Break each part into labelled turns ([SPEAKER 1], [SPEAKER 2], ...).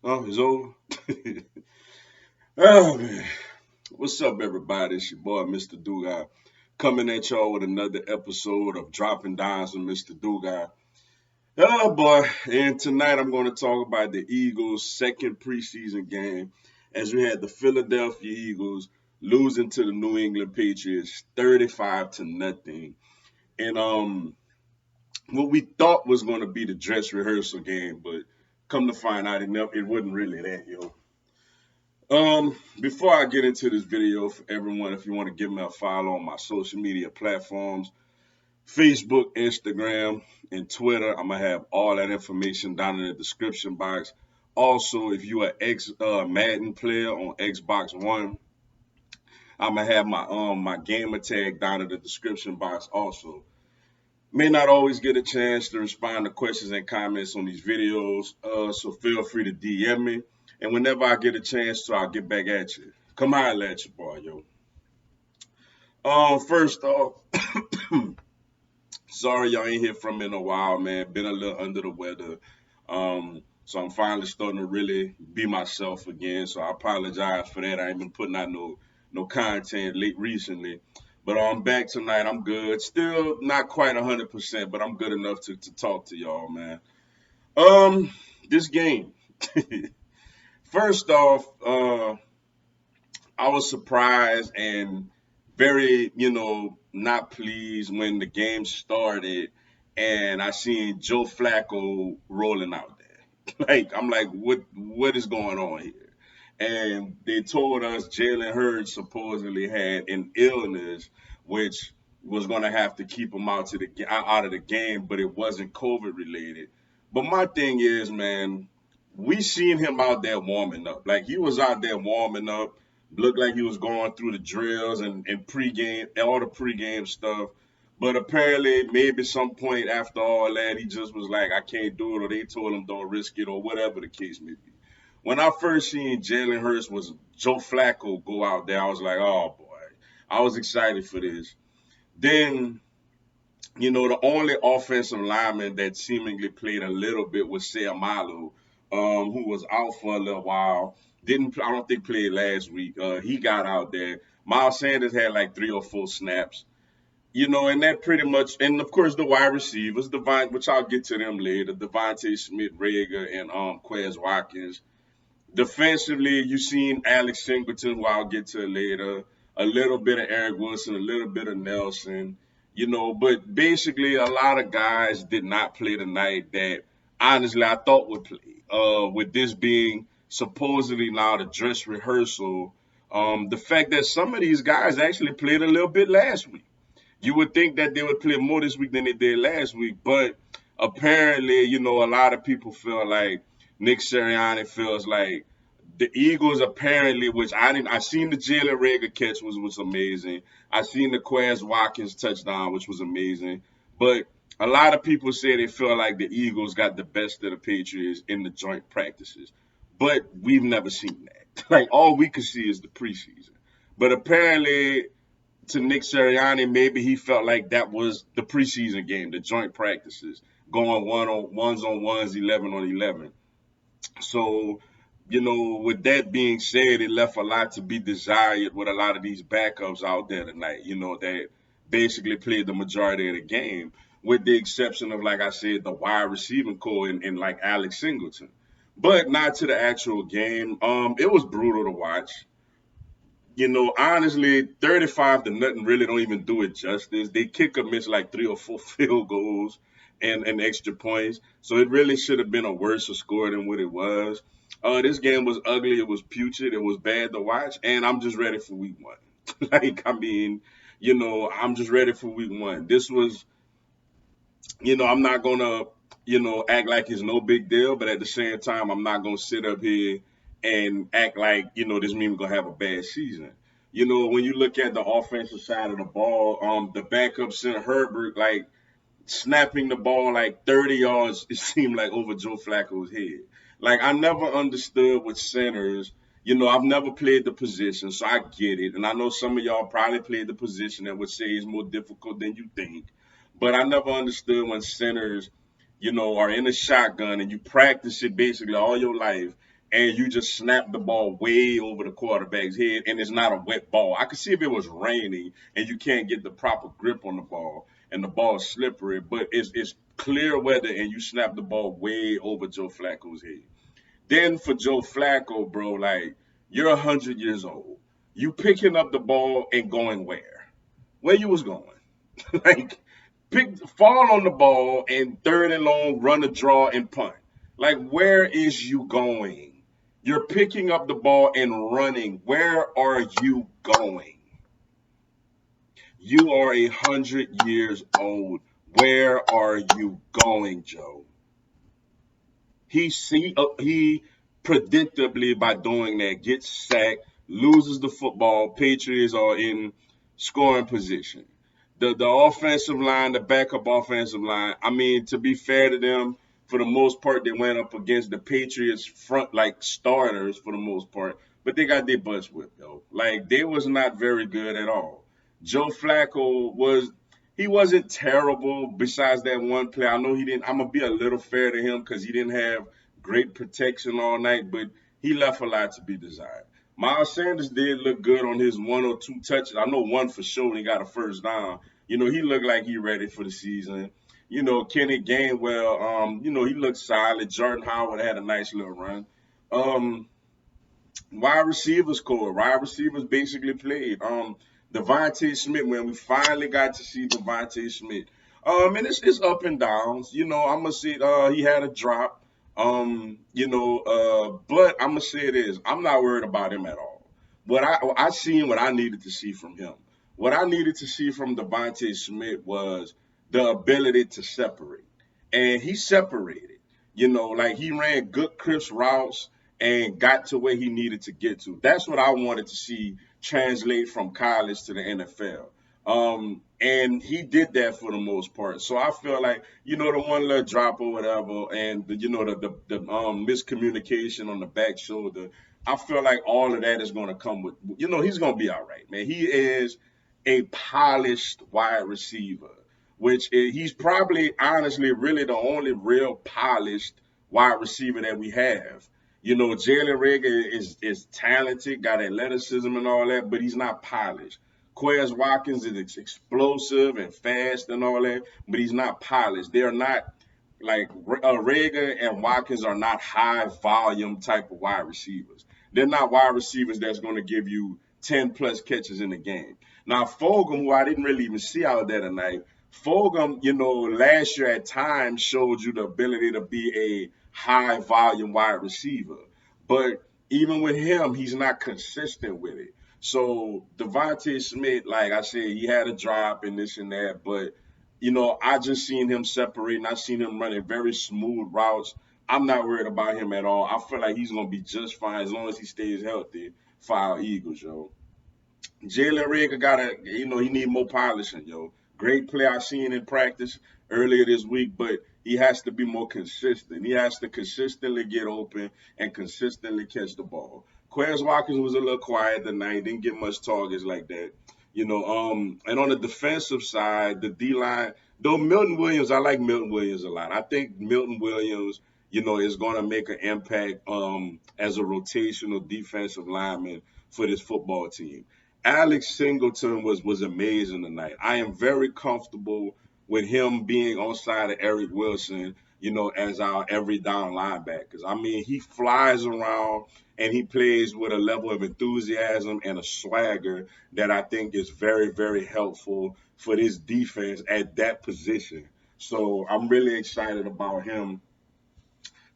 [SPEAKER 1] Oh, it's over. Oh man, what's up, everybody? It's your boy, Mr. Dugai, coming at y'all with another episode of Dropping Dimes with Mr. Dugai. Oh boy, and tonight I'm going to talk about the Eagles' second preseason game, as we had the Philadelphia Eagles losing to the New England Patriots 35 to nothing. And what we thought was going to be the dress rehearsal game, but come to find out, it wasn't really that, yo. Before I get into this video, for everyone, if you want to give me a follow on my social media platforms, Facebook, Instagram, and Twitter, I'm gonna have all that information down in the description box. Also, if you are ex Madden player on Xbox One, I'm gonna have my gamer tag down in the description box also. May not always get a chance to respond to questions and comments on these videos, so feel free to DM me. And whenever I get a chance to, I'll get back at you. Come on, at you, boy, yo. First off, sorry y'all ain't hear from me in a while, man. Been a little under the weather. So I'm finally starting to really be myself again. So I apologize for that. I ain't been putting out no content late recently. But I'm back tonight. I'm good. Still not quite 100%, but I'm good enough to talk to y'all, man. Um, this game. First off, I was surprised and very, not pleased when the game started and I seen Joe Flacco rolling out there. I'm like, what is going on here? And they told us Jalen Hurts supposedly had an illness, which was going to have to keep him out of the game, but it wasn't COVID related. But my thing is, man, we seen him out there warming up. Like he was out there warming up, looked like he was going through the drills and pregame, all the pregame stuff. But apparently, maybe some point after all that, he just was like, I can't do it, or they told him don't risk it, or whatever the case may be. When I first seen Jalen Hurts was Joe Flacco go out there, I was like, oh boy, I was excited for this. Then, the only offensive lineman that seemingly played a little bit was Seumalo, who was out for a little while. I don't think played last week. He got out there. Miles Sanders had like 3 or 4 snaps. And that pretty much, and of course the wide receivers, which I'll get to them later, Devontae Smith, Rager, and Quez Watkins. Defensively, you seen Alex Singleton, who I'll get to later, a little bit of Eric Wilson, a little bit of Nelson, but basically a lot of guys did not play tonight that honestly I thought would play. With this being supposedly now the dress rehearsal, the fact that some of these guys actually played a little bit last week. You would think that they would play more this week than they did last week, but apparently, a lot of people feel like Nick Sirianni feels like the Eagles apparently, which I seen the Jalen Rager catch was amazing. I seen the Quez Watkins touchdown, which was amazing. But a lot of people say they feel like the Eagles got the best of the Patriots in the joint practices. But we've never seen that. Like all we could see is the preseason. But apparently to Nick Sirianni, maybe he felt like that was the preseason game, the joint practices, going ones on ones, 11 on 11. So, with that being said, it left a lot to be desired with a lot of these backups out there tonight, that basically played the majority of the game, with the exception of, like I said, the wide receiving core and like Alex Singleton. But not to the actual game. It was brutal to watch. Honestly, 35 to nothing really don't even do it justice. They kick or miss like 3 or 4 field goals and extra points. So it really should have been a worse score than what it was. This game was ugly. It was putrid. It was bad to watch. And I'm just ready for week one. I'm just ready for week one. This was, I'm not going to, act like it's no big deal. But at the same time, I'm not going to sit up here and act like, this means we're going to have a bad season. When you look at the offensive side of the ball, the backup center Herbert, like snapping the ball like 30 yards, it seemed like over Joe Flacco's head. Like I never understood with centers. I've never played the position, so I get it. And I know some of y'all probably played the position and would say it's more difficult than you think. But I never understood when centers, are in a shotgun and you practice it basically all your life. and you just snap the ball way over the quarterback's head, and it's not a wet ball. I could see if it was raining and you can't get the proper grip on the ball, and the ball is slippery, but it's clear weather, and you snap the ball way over Joe Flacco's head. Then for Joe Flacco, bro, like you're 100 years old, you picking up the ball and going where? Where you was going? Like fall on the ball and third and long, run a draw and punt. Like where is you going? You're picking up the ball and running. Where are you going? You are 100 years old. Where are you going, Joe? He predictably by doing that gets sacked, loses the football. Patriots are in scoring position. The offensive line, the backup offensive line. I mean, to be fair to them, for the most part, they went up against the Patriots front like starters for the most part, but they got their butts whipped though. Like they was not very good at all. Joe Flacco was he wasn't terrible besides that one play. I know he didn't. I'm gonna be a little fair to him because he didn't have great protection all night, but he left a lot to be desired. Miles Sanders did look good on his one or two touches. I know one for sure when he got a first down. He looked like he ready for the season. Kenny Gainwell, he looked solid. Jordan Howard had a nice little run. Um, Wide receivers core. Wide receivers basically played. Devontae Smith, when we finally got to see Devontae Smith. And it's up and downs. I'm gonna say he had a drop. But I'm gonna say this. I'm not worried about him at all. I seen what I needed to see from him. What I needed to see from Devontae Smith was the ability to separate. And he separated. Like he ran good crisp routes and got to where he needed to get to. That's what I wanted to see translate from college to the NFL. And he did that for the most part. So I feel like, the one little drop or whatever, and the miscommunication on the back shoulder. I feel like all of that is going to come with, he's going to be all right, man. He is a polished wide receiver, he's probably honestly really the only real polished wide receiver that we have. Jalen Rager is talented, got athleticism and all that, but he's not polished. Quez Watkins is explosive and fast and all that, but he's not polished. They're not like Rager and Watkins are not high volume type of wide receivers. They're not wide receivers that's going to give you 10 plus catches in the game. Now, Fulgham, who I didn't really even see out there tonight, Fulgham, last year at times showed you the ability to be a high volume wide receiver. But even with him, he's not consistent with it. So Devontae Smith, like I said, he had a drop and this and that, but I just seen him separating. I seen him running very smooth routes. I'm not worried about him at all. I feel like he's gonna be just fine as long as he stays healthy for our Eagles, yo. Jalen Rager he need more polishing, yo. Great play I seen in practice earlier this week, but he has to be more consistent. He has to consistently get open and consistently catch the ball. Quez Watkins was a little quiet tonight, didn't get much targets like that. And on the defensive side, the D line, though Milton Williams, I like Milton Williams a lot. I think Milton Williams, is going to make an impact as a rotational defensive lineman for this football team. Alex Singleton was amazing tonight. I am very comfortable with him being on side of Eric Wilson, as our every down linebackers. I mean, he flies around and he plays with a level of enthusiasm and a swagger that I think is very, very helpful for this defense at that position. So I'm really excited about him.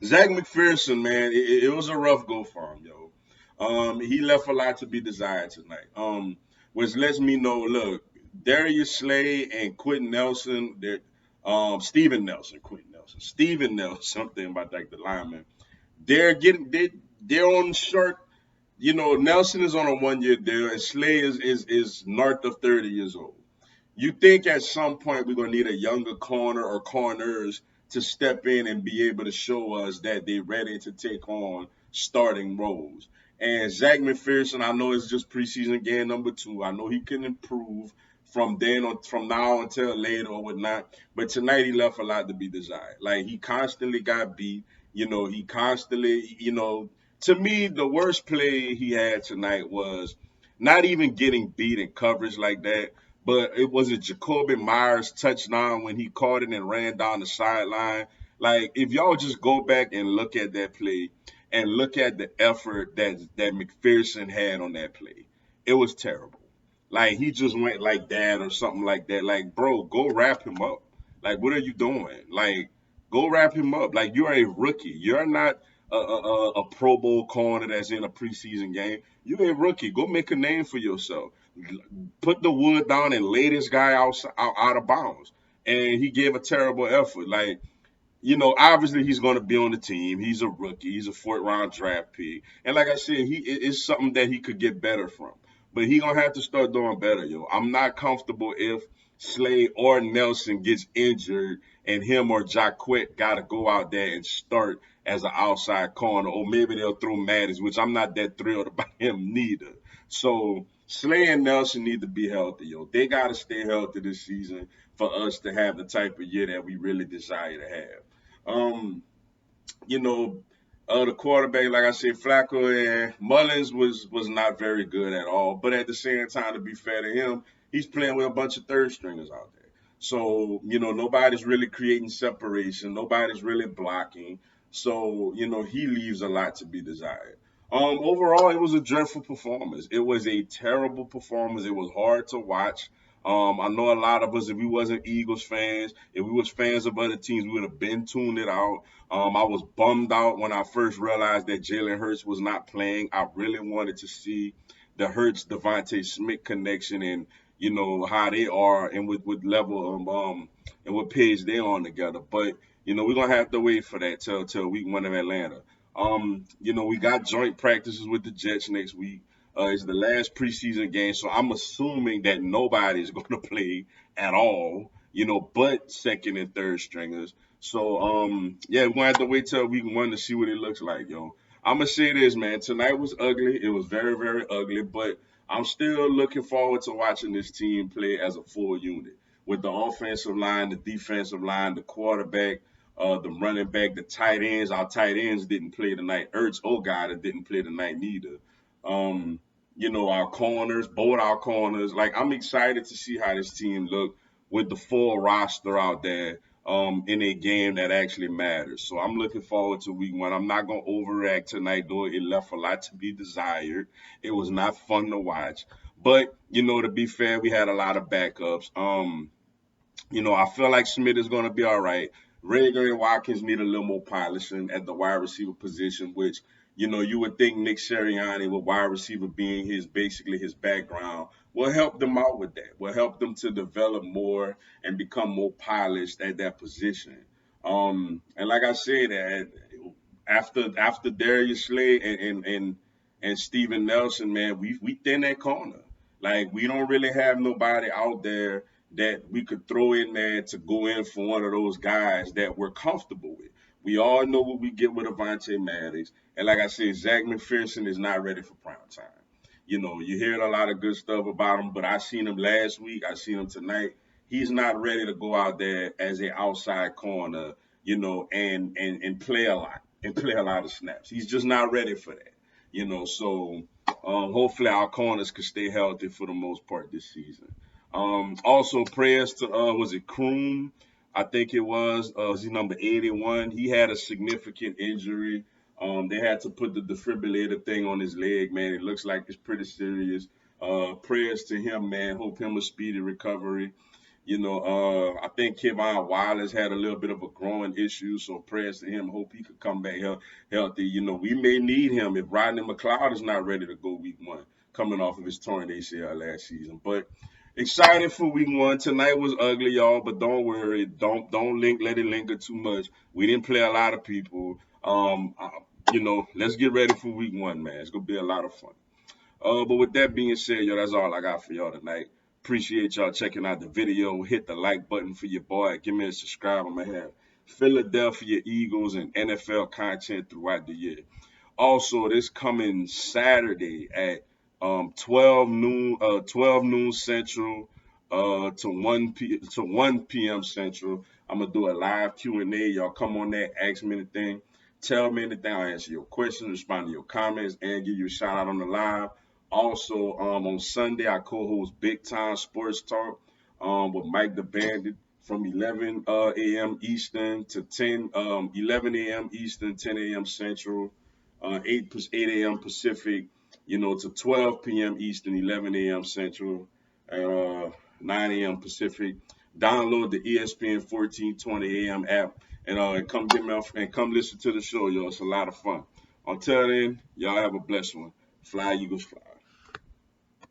[SPEAKER 1] Zach McPherson, man, it was a rough go for him, yo. He left a lot to be desired tonight. Which lets me know, look, Darius Slay and Quentin Nelson, Steven Nelson, something about like the lineman. They're on short. Nelson is on a 1 year deal, and Slay is north of 30 years old. You think at some point we're gonna need a younger corner or corners to step in and be able to show us that they're ready to take on starting roles. And Zach McPherson, I know it's just preseason game number 2. I know he can improve from now until later or whatnot. But tonight he left a lot to be desired. Like he constantly got beat. He constantly, To me, the worst play he had tonight was not even getting beat in coverage like that, but it was a Jacoby Myers touchdown when he caught it and ran down the sideline. Like, if y'all just go back and look at that play and look at the effort that McPherson had on that play, it was terrible. Like, he just went like that or something like that. Like, bro, go wrap him up. Like, what are you doing? Like, go wrap him up. Like, you're a rookie. You're not a Pro Bowl corner that's in a preseason game. You're a rookie. Go make a name for yourself. Put the wood down and lay this guy out of bounds. And he gave a terrible effort. Like, obviously he's going to be on the team. He's a rookie. He's a fourth round draft pick. And like I said, it's something that he could get better from. But he gonna have to start doing better, yo. I'm not comfortable if Slay or Nelson gets injured and him or Jaquette got to go out there and start as an outside corner, or maybe they'll throw Mattis, which I'm not that thrilled about him neither. So Slay and Nelson need to be healthy, yo. They got to stay healthy this season for us to have the type of year that we really desire to have. Um, you know, the quarterback, like I said, Flacco and Mullins was not very good at all. But at the same time, to be fair to him, he's playing with a bunch of third stringers out there. So, nobody's really creating separation. Nobody's really blocking. So, he leaves a lot to be desired. Overall, it was a dreadful performance. It was a terrible performance. It was hard to watch. I know a lot of us, if we wasn't Eagles fans, if we was fans of other teams, we would have been tuned it out. I was bummed out when I first realized that Jalen Hurts was not playing. I really wanted to see the Hurts Devontae Smith connection and how they are and with level and what page they're on together. But we're gonna have to wait for that till week 1 of Atlanta. We got joint practices with the Jets next week. It's the last preseason game, so I'm assuming that nobody's going to play at all, but second and third stringers. So, yeah, we're going to have to wait till week 1 to see what it looks like, yo. I'm going to say this, man. Tonight was ugly. It was very, very ugly, but I'm still looking forward to watching this team play as a full unit with the offensive line, the defensive line, the quarterback, the running back, the tight ends. Our tight ends didn't play tonight. Ertz, oh God, it didn't play tonight neither. Um, our corners, both our corners. Like, I'm excited to see how this team look with the full roster out there in a game that actually matters. So I'm looking forward to week 1. I'm not gonna overreact tonight, though. It left a lot to be desired. It was not fun to watch. But, to be fair, we had a lot of backups. I feel like Smith is going to be all right. Rager and Watkins need a little more polishing at the wide receiver position, which, you would think Nick Sirianni, with wide receiver being basically his background, will help them out with that, will help them to develop more and become more polished at that position. And like I said, after Darius Slay and Steven Nelson, man, we thin that corner. Like, we don't really have nobody out there that we could throw in there to go in for one of those guys that we're comfortable with. We all know what we get with Avante Maddox. And like I said, Zach McPherson is not ready for prime time. You're hearing a lot of good stuff about him, but I seen him last week. I seen him tonight. He's not ready to go out there as an outside corner, and play a lot and play a lot of snaps. He's just not ready for that. So hopefully our corners can stay healthy for the most part this season. Also, prayers to was it Kroom? I think it was he number 81. He had a significant injury. They had to put the defibrillator thing on his leg, man. It looks like it's pretty serious. Prayers to him, man. Hope him a speedy recovery. I think Kevon Wallace had a little bit of a growing issue, so prayers to him. Hope he could come back healthy. We may need him if Rodney McLeod is not ready to go week 1, coming off of his torn ACL last season. But excited for week 1. Tonight was ugly, y'all, but don't worry. Don't let it linger too much. We didn't play a lot of people. Let's get ready for week 1, man. It's gonna be a lot of fun. But with that being said, yo, that's all I got for y'all tonight. Appreciate y'all checking out the video. Hit the like button for your boy. Give me a subscribe. I'm gonna have Philadelphia Eagles and NFL content throughout the year. Also, this coming Saturday at 12 noon Central to 1 p.m. Central. I'm gonna do a live Q&A. Y'all come on there, ask me anything. Tell me anything. I'll answer your questions, respond to your comments, and give you a shout out on the live. Also, on Sunday, I co-host Big Time Sports Talk with Mike the Bandit from 11 a.m. Eastern to 11 a.m. Eastern, 10 a.m. Central, 8 a.m. Pacific, to 12 p.m. Eastern, 11 a.m. Central, and 9 a.m. Pacific. Download the ESPN 1420 a.m. app and come get me off and come listen to the show, y'all. It's a lot of fun. Until then, y'all have a blessed one. Fly Eagles fly.